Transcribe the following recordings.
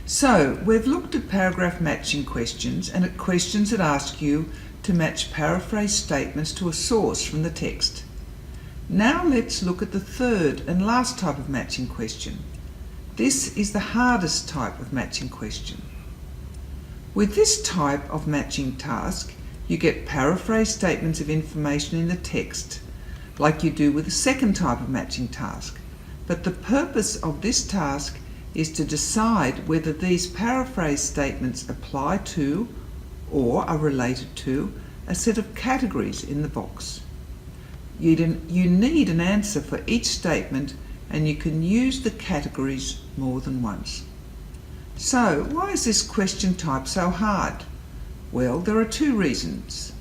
So, we've looked at paragraph matching questions and at questions that ask you to match paraphrase statements to a source from the text. Now let's look at the third and last type of matching question. This is the hardest type of matching question. With this type of matching task, you get paraphrase statements of information in the text, like you do with the second type of matching task. But the purpose of this task is to decide whether these paraphrase statements apply to or are related to a set of categories in the box. You need an answer for each statement, and you can use the categories more than once. So, why is this question type so hard? Well, there are two reasons.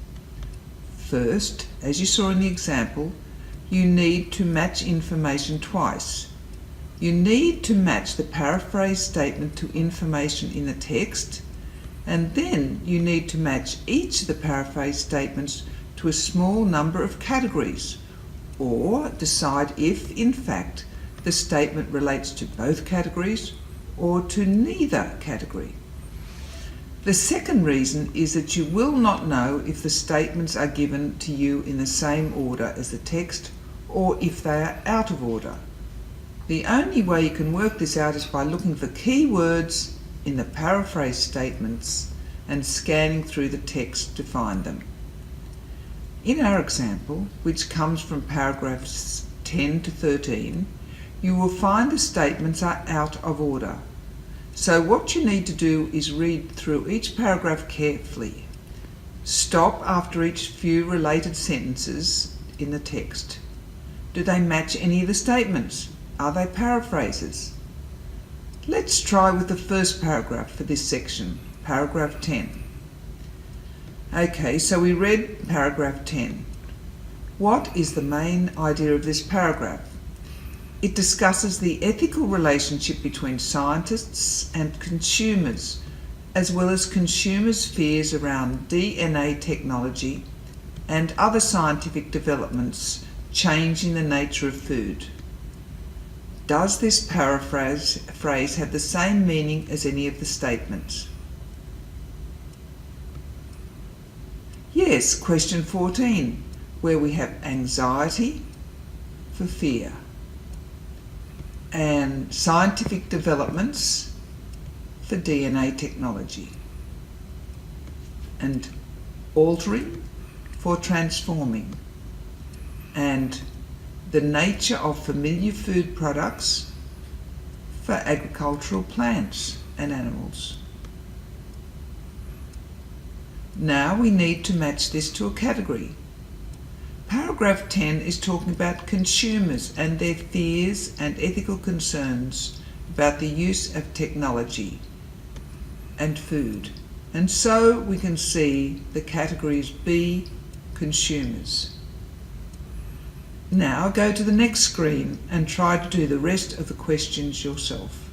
First, as you saw in the example, you need to match information twice. You need to match the paraphrase statement to information in the text, and then you need to match each of the paraphrase statements to a small number of categories, or decide if, in fact, the statement relates to both categories or to neither category. The second reason is that you will not know if the statements are given to you in the same order as the text or if they are out of order. The only way you can work this out is by looking for key words in the paraphrase statements and scanning through the text to find them. In our example, which comes from paragraphs 10 to 13, you will find the statements are out of order. So what you need to do is read through each paragraph carefully. Stop after each few related sentences in the text. Do they match any of the statements? Are they paraphrases? Let's try with the first paragraph for this section, paragraph 10. Okay, so we read paragraph 10. What is the main idea of this paragraph? It discusses the ethical relationship between scientists and consumers, as well as consumers' fears around DNA technology and other scientific developments changing the nature of food. Does this phrase have the same meaning as any of the statements? Yes, question 14, where we have anxiety for fear and scientific developments for DNA technology and altering for transforming and the nature of familiar food products for agricultural plants and animals. Now we need to match this to a category. Paragraph 10 is talking about consumers and their fears and ethical concerns about the use of technology and food. And so we can see the categories be consumers. Now go to the next screen and try to do the rest of the questions yourself.